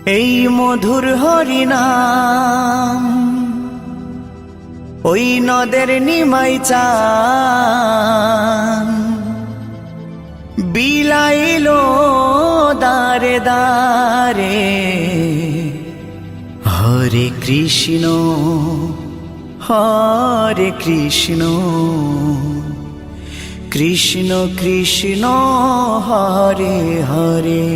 এই মধুর হরিনাম ওই নদের নিমাই চান বিলাইলো দারে দারে। হরে কৃষ্ণ হরে কৃষ্ণ কৃষ্ণ কৃষ্ণ হরে হরে।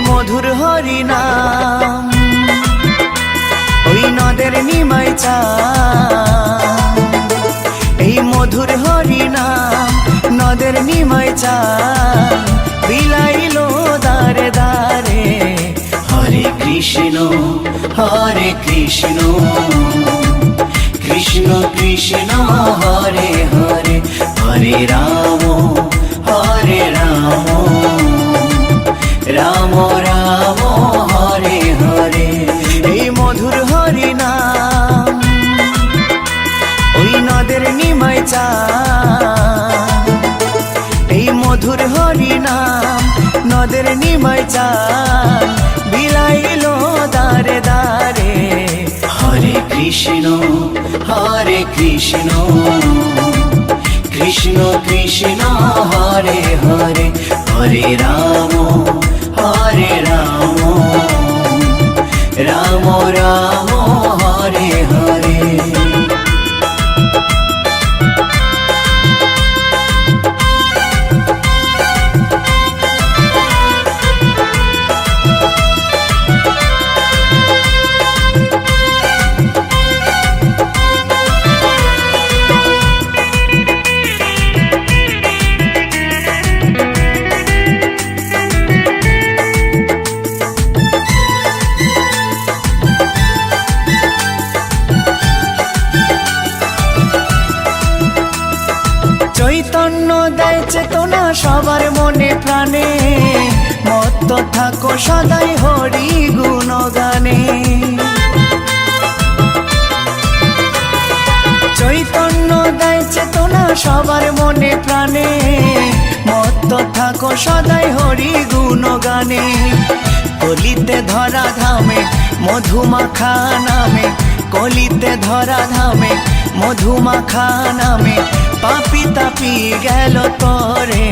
মধুর হরিনাম ওই নদের নিমাই চান, এই মধুর হরিনাম নদের নিমাই চান বিলাইলো দারে দারে। হরে কৃষ্ণ কৃষ্ণ কৃষ্ণ হরে হরে। হরে রাম রাম রাম হরে হরে। এই মধুর হরিনাম ওই নদের নিমাই চান, এই মধুর হরিনাম নদের নিমাই চান বিলাইলো দারে দারে। হরে কৃষ্ণ কৃষ্ণ কৃষ্ণ হরে হরে। হরে রাম রাম রাম হরে হরে। চৈতন্য দেয় চেতনা সবার মনে প্রাণে, মত্ত থাকো সদাই হরি গুণগানে। চৈতন্য দেয় চেতনা সবার মনে প্রাণে, মত্ত থাকো সদাই হরি গুণগানে। কলিতে ধরা ধামে মধুমাখা নামে, কলিতে ধরা ধামে মধুমাখা নামে পাপি তাপি গেল তরে।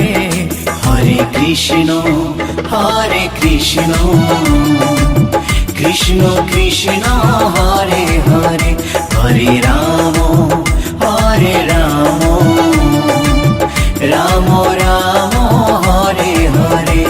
হরে কৃষ্ণ কৃষ্ণ কৃষ্ণ হরে হরে। হরে রাম রাম রাম হরে হরে।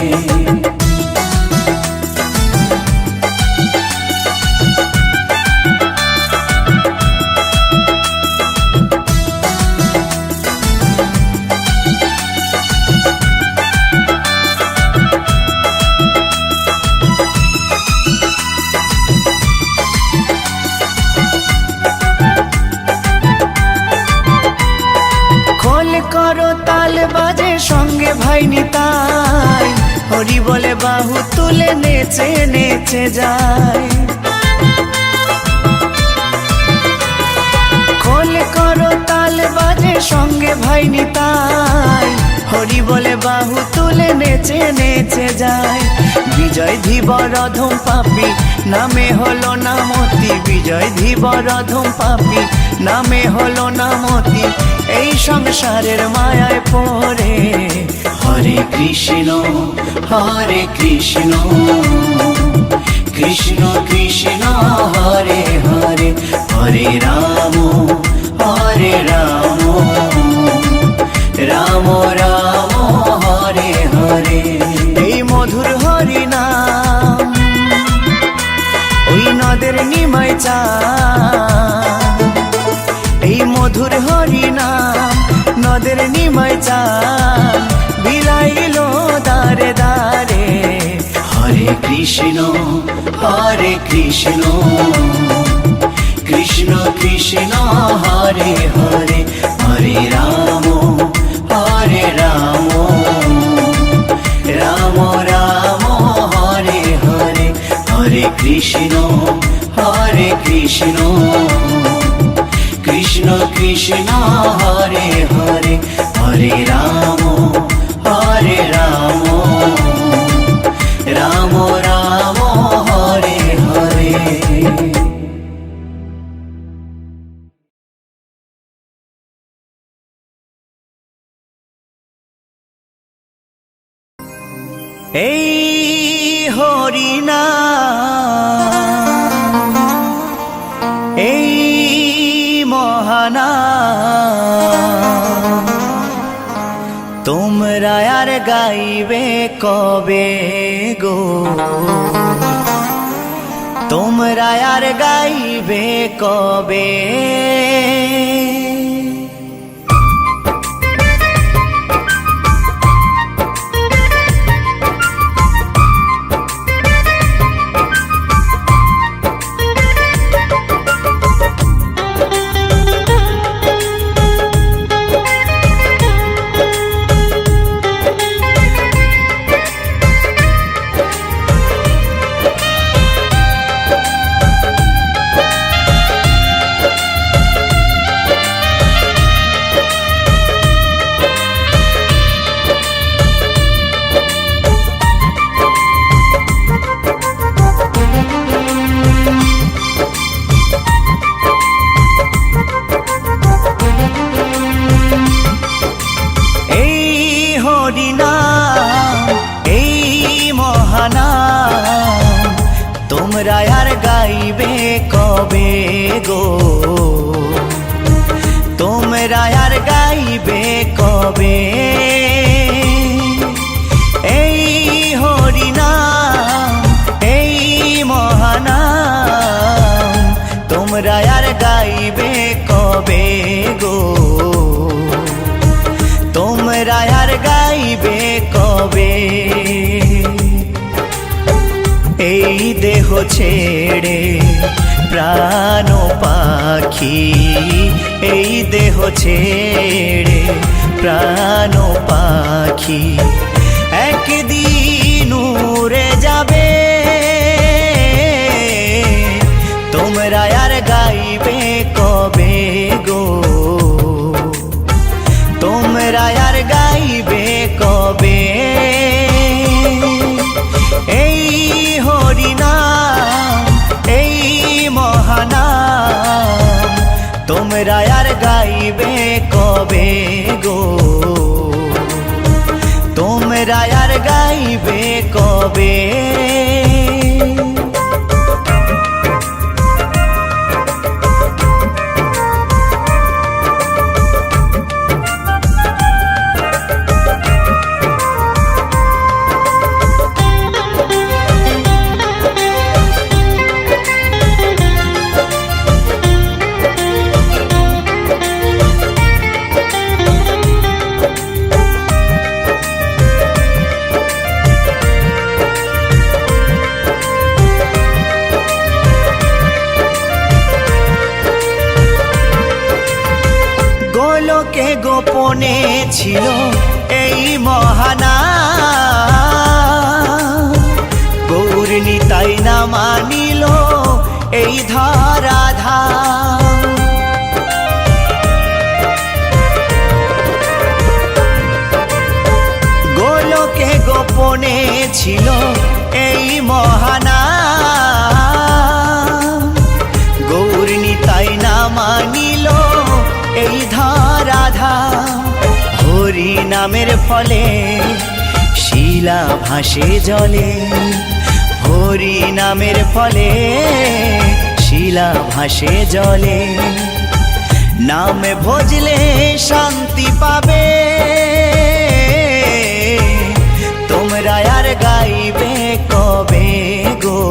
করো তাল বাজে সঙ্গে ভাই নিতাই, হরি বলে বাহু তুলে নেচে নেচে যায়। খোল করো তাল বাজে সঙ্গে ভাই নিতাই, হরি বলে বাহু তুলে নেচে নেচে যায়। বিজয় ধীবর অধম পাপী নামে হলো নামতি, বিজয় ধীবর অধম পাপী নামে হলো নামতি এই সংসারের মায়ায় পড়ে। হরে কৃষ্ণ কৃষ্ণ কৃষ্ণ হরে হরে। হরে রাম রাম রাম হরে হরে। এই মধুর হরিনাম ওই নদের নিমাই চান, এই মধুর হরিনাম নদের নিমাই চান বিলাইলো দারে দারে। হরে কৃষ্ণ কৃষ্ণ কৃষ্ণ কৃষ্ণ হরে হরে হরে রাম রাম রাম হরে হরে হরে কৃষ্ণ কৃষ্ণ কৃষ্ণ হরে হরে হরে রাম রাম রাম হরে হরে। এই হরিনাম এই মহানাম তোমরা আর গাইবে কবে গো, তোমরা আর গাইবে কবে। তোমরা আর গাইবে কবে গো, তোমরা আর গাইবে কবে। এই হরিনাম এই মহানাম তোমরা আর গাইবে কবে গো, তোমরা আর গাইবে কবে। এই দেহ ছেড়ে প্রাণ পাখি, এই দেহ ছেড়ে প্রাণ পাখি একদিন উড়ে যাবে। তোমরা আর গাইবে কবে গো, তোমরা আর গাইবে কবে। এই হরিনাম এই মহানাম তোমরা আর গাইবে কবে গো, তোমরা আর গাইবে কবে। গোলকে গোপনে ছিল এই মহানাম, গৌর নিতাই না মানিল এই ধরাধাম। গোলকে গোপনে ছিল এই মহানাম, গৌর নিতাই না মানিল এই ধরাধাম। হরি নামের ফলে শিলা ভাসে জলে, হরি নামের ফলে শিলা ভাসে জলে। নাম ভজলে শান্তি পাবে, তোমরা আর গাইবে কবে গো,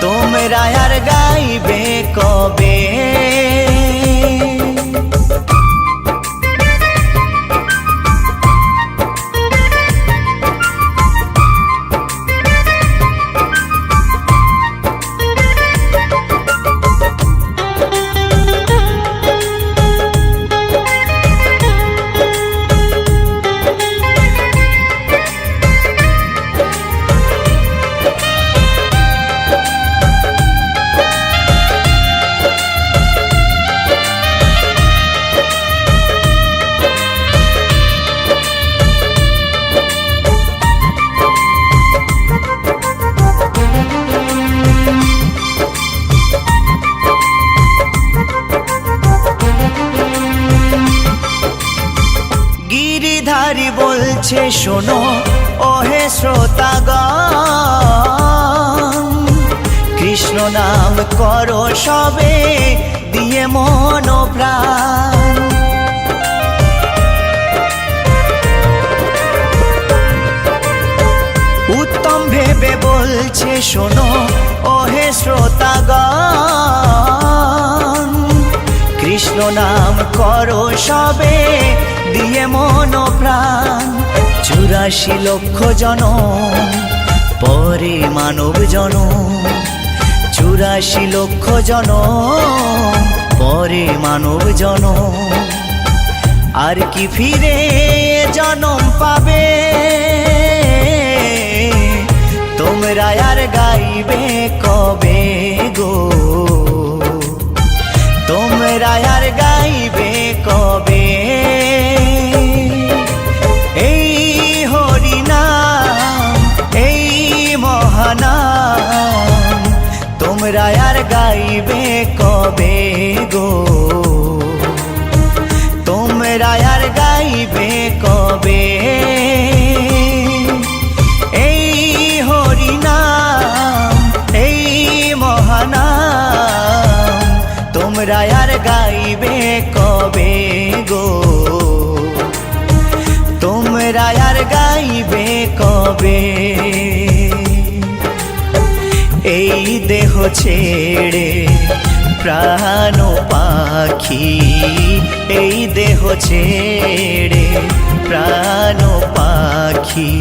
তোমরা আর গাইবে কবে। বলছে শোনো ওহে শ্রোতাগণ, কৃষ্ণ নাম করো সবে দিয়ে মন ও প্রাণ। উত্তম ভেবে বলছে শোনো ওহে শ্রোতাগণ, কৃষ্ণ নাম করো সবে দিয়ে মন ও প্রাণ। 84 লক্ষ জনম পরে মানব জনম, 84 লক্ষ জনম পরে মানব জনম। আর কি ফিরে জনম পাবে তোমরা আর গাইবে কবে গো, তোমরা আর গাইবে কবে। এই হরিনাম এই মহানাম তোমরা আর গাইবে কবে গো, তোমরা আর গাইবে কবে। এই হরিনাম এই মহানাম তোমরা আর গাইবে কবে গো, তোমরা আর গাইবে কবে। এই দেহ ছেড়ে প্রাণ পাখি, এই দেহ ছেড়ে প্রাণ পাখি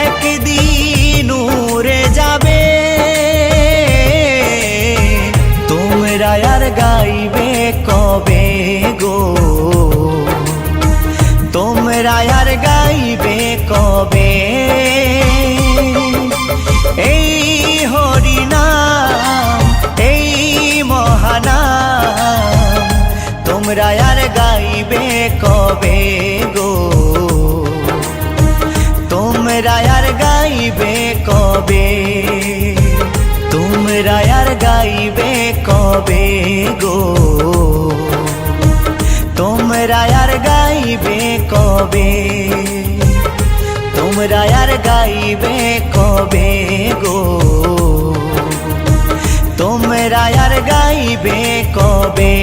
একদিন উড়ে যাবে, তোমরা আর গাইবে কবে গো, তোমরা আর গাইবে কবে। এই হরিনাম এই মহানাম তোমরা আর গাইবে কবে গো, তোমরা আর গাইবে কবে, তোমরা আর গাইবে কবে গো, তোমরা আর গাইবে কবে, তোমরা আর গাইবে কবে গো, তোমরা আর গাইবে কবে।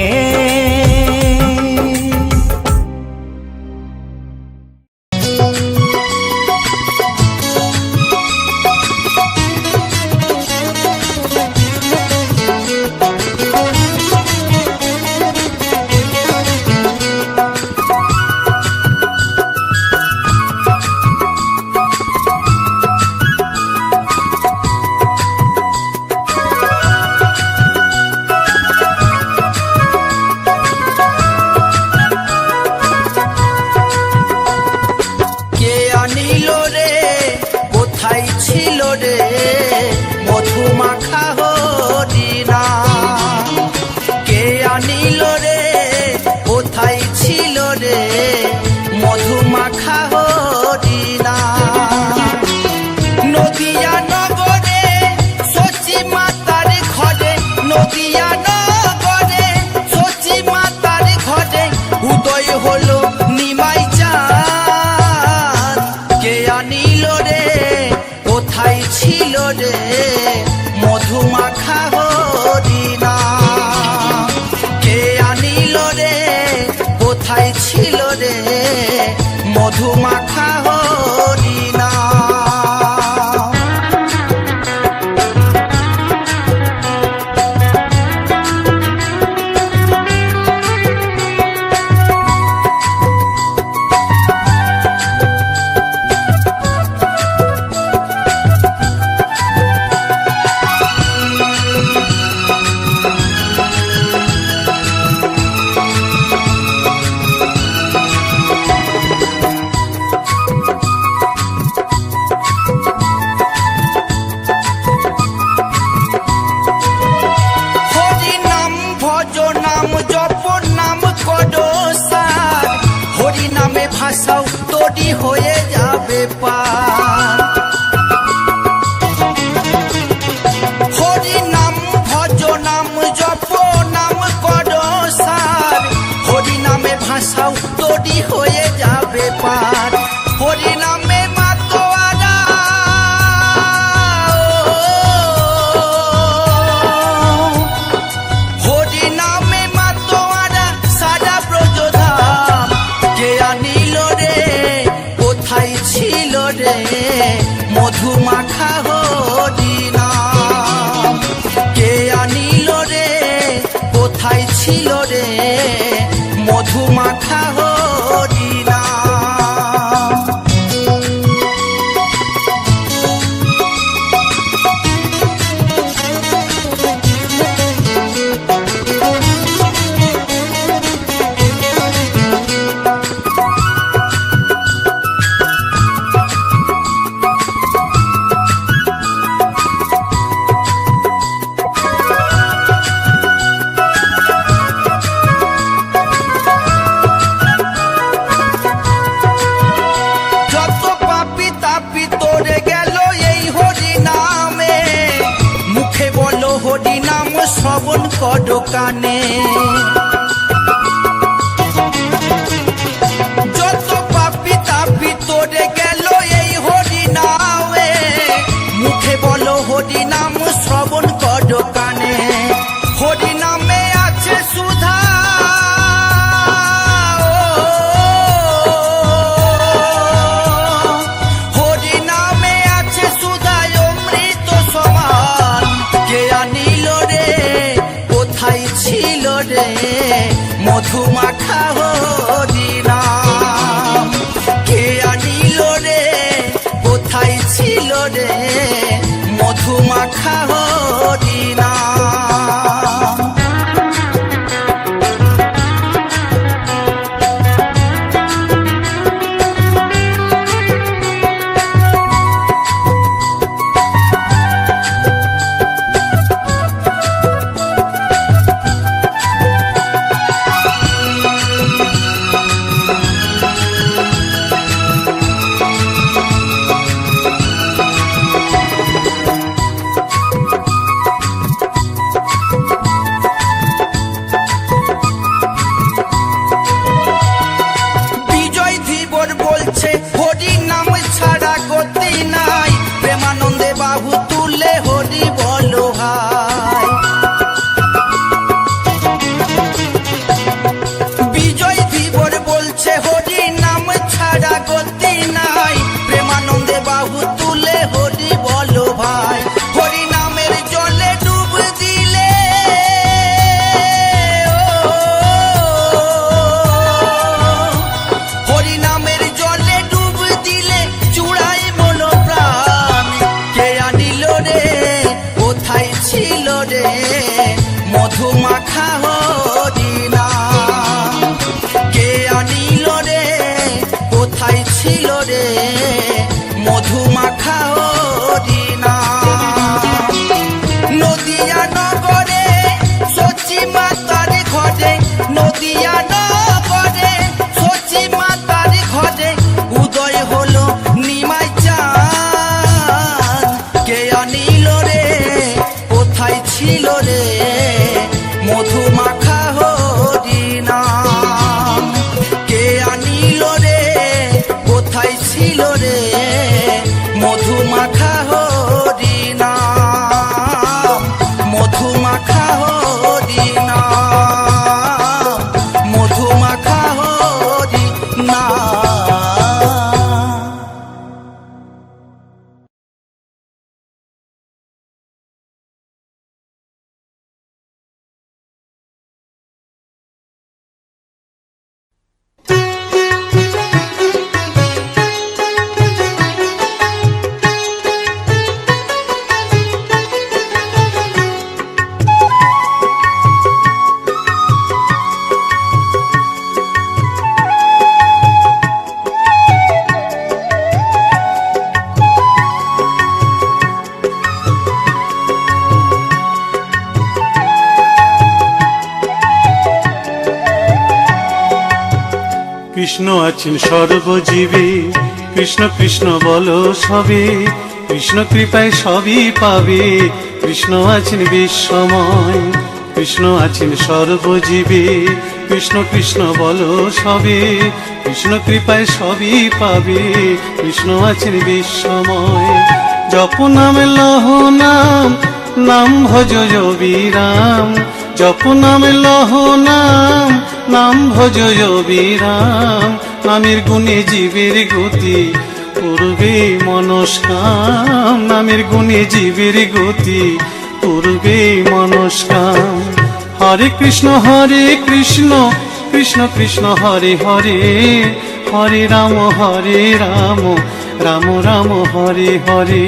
ছিল রে মধুমাখা হরিনাম। শ্রবণ করো কানে, যত পাপি তাপি তোরে গেল এই হরি নামে, মুখে বলো হরি নাম শ্রবণ করো কানে। হরি নামে আছে সুধা, হরি নামে আছে সুধা অমৃত সমান। কে আনিল রে কোথায় ছিল রে মধুমাখা হরিনাম। কে আনিল রে কোথায় ছিল রে মধুমাখা হরিনাম। মধুমাখা হরিনাম। কে আনিল রে কোথায় ছিল রে মধুমাখা হরিনাম। নদিয়া নগরে সচি মাতার ঘরে, নদিয়া নগরে সচি মাতার ঘরে উদয় হলো নিমাই চাঁদ। কে আনিল রে কোথায় ছিল রে মধুমাখা হরিনাম। কে আনিল রে কোথায় ছিল রে মধুমাখা হরিনাম। মধুমাখা হরিনাম, মধুমাখা হরিনাম। কৃষ্ণ আছেন সর্বজীবে, কৃষ্ণ কৃষ্ণ বলো সবে, কৃষ্ণ কৃপায় সবই পাবে। কৃষ্ণ আছেন বিশ্বময়, কৃষ্ণ আছেন সর্বজীবে, কৃষ্ণ কৃষ্ণ বলো সবে, কৃষ্ণ কৃপায় সবই পাবে। কৃষ্ণ আছেন বিশ্বময়। জপ নাম লহ নাম, নাম ভজ বিরাম। জপ নাম লহ নাম, নাম ভজ বিরাম। নামের গুণে জীবের গতি পূর্বে মনস্কাম। নামের গুণে জীবের গতি পূর্বে মনস্কাম। হরে কৃষ্ণ কৃষ্ণ কৃষ্ণ হরে হরে, হরে রাম রাম রাম হরে হরে।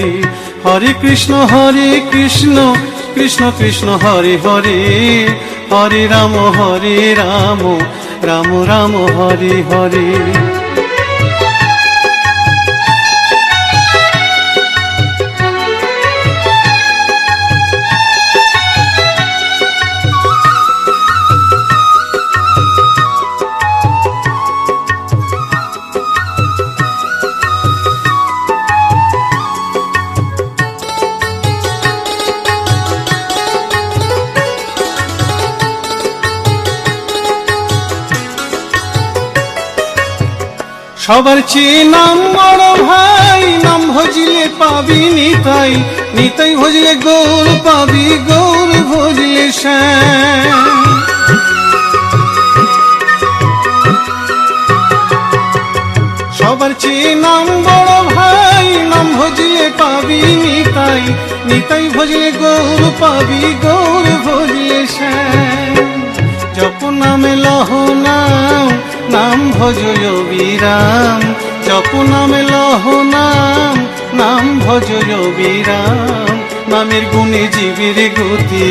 হরে কৃষ্ণ কৃষ্ণ কৃষ্ণ হরে হরে, হরে রাম রাম রাম হরে হরে। সবার চেয়ে নাম বড় ভাই, নাম ভজিলে পাবি নিতাই, নিতাই ভজলে গৌর পাবি, গৌর ভজলে শ্যাম। সবার চেয়ে নাম বড় ভাই, নাম ভজিলে পাবি নিতাই, নিতাই ভজলে গৌর পাবি, গৌর ভজলে শ্যাম। জপ নামে লহ নাম, নাম ভজ বিরাম, জপ নামে লহ নাম, নাম ভজ বিরাম। নামের গুণে জীবের গতি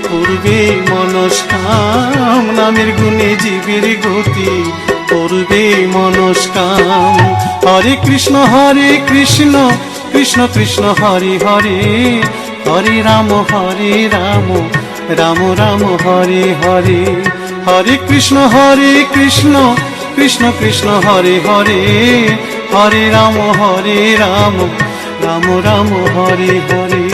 পূর্বে মনস্কাম, নামের গুণে জীবের গতি পূর্বে মনস্কাম। হরে কৃষ্ণ কৃষ্ণ কৃষ্ণ হরে হরে, হরে রাম রাম রাম হরে হরে। হরে কৃষ্ণ কৃষ্ণ কৃষ্ণ হরে হরে, হরে রাম রাম রাম হরে হরে।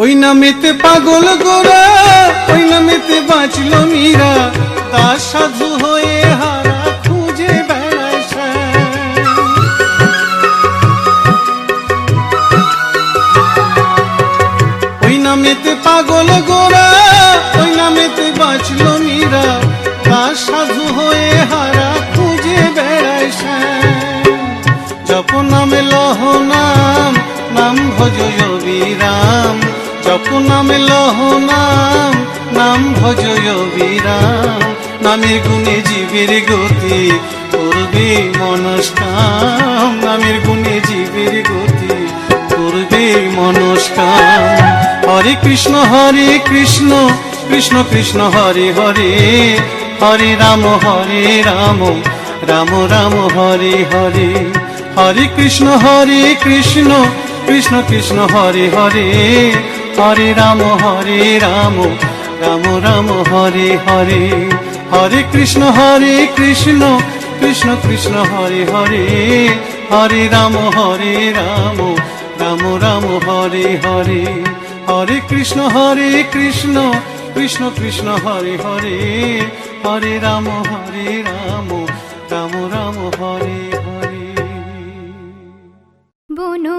ওই নামেতে পাগল গোরা, ওই নামেতে বাঁচল মীরা, তার সাধু হয়ে হারা খুঁজে বেড়ায় শ্যাম। ওই নামেতে পাগল গোরা, ওই নামেতে বাঁচল মীরা, তার সাধু হয়ে হারা খুঁজে বেড়ায় শ্যাম। জপ নামে লহ নাম, নাম ভজ বিরাম, জপ নামে লহ নাম, নাম ভজ বিরাম। নামের গুণে জীবের গতি পূর্বে মনস্কাম, নামের গুণে জীবের গতি পূর্বে মনস্কাম। হরে কৃষ্ণ কৃষ্ণ কৃষ্ণ হরে হরে, হরে রাম রাম রাম হরে হরে। হরে কৃষ্ণ কৃষ্ণ কৃষ্ণ হরে হরে, হরে রাম রাম রাম হরে হরে। হরে কৃষ্ণ কৃষ্ণ কৃষ্ণ হরে হরে, হরে রাম রাম রাম হরে হরে। হরে কৃষ্ণ কৃষ্ণ কৃষ্ণ হরে হরে, হরে রাম রাম রাম হরে হরে। বনো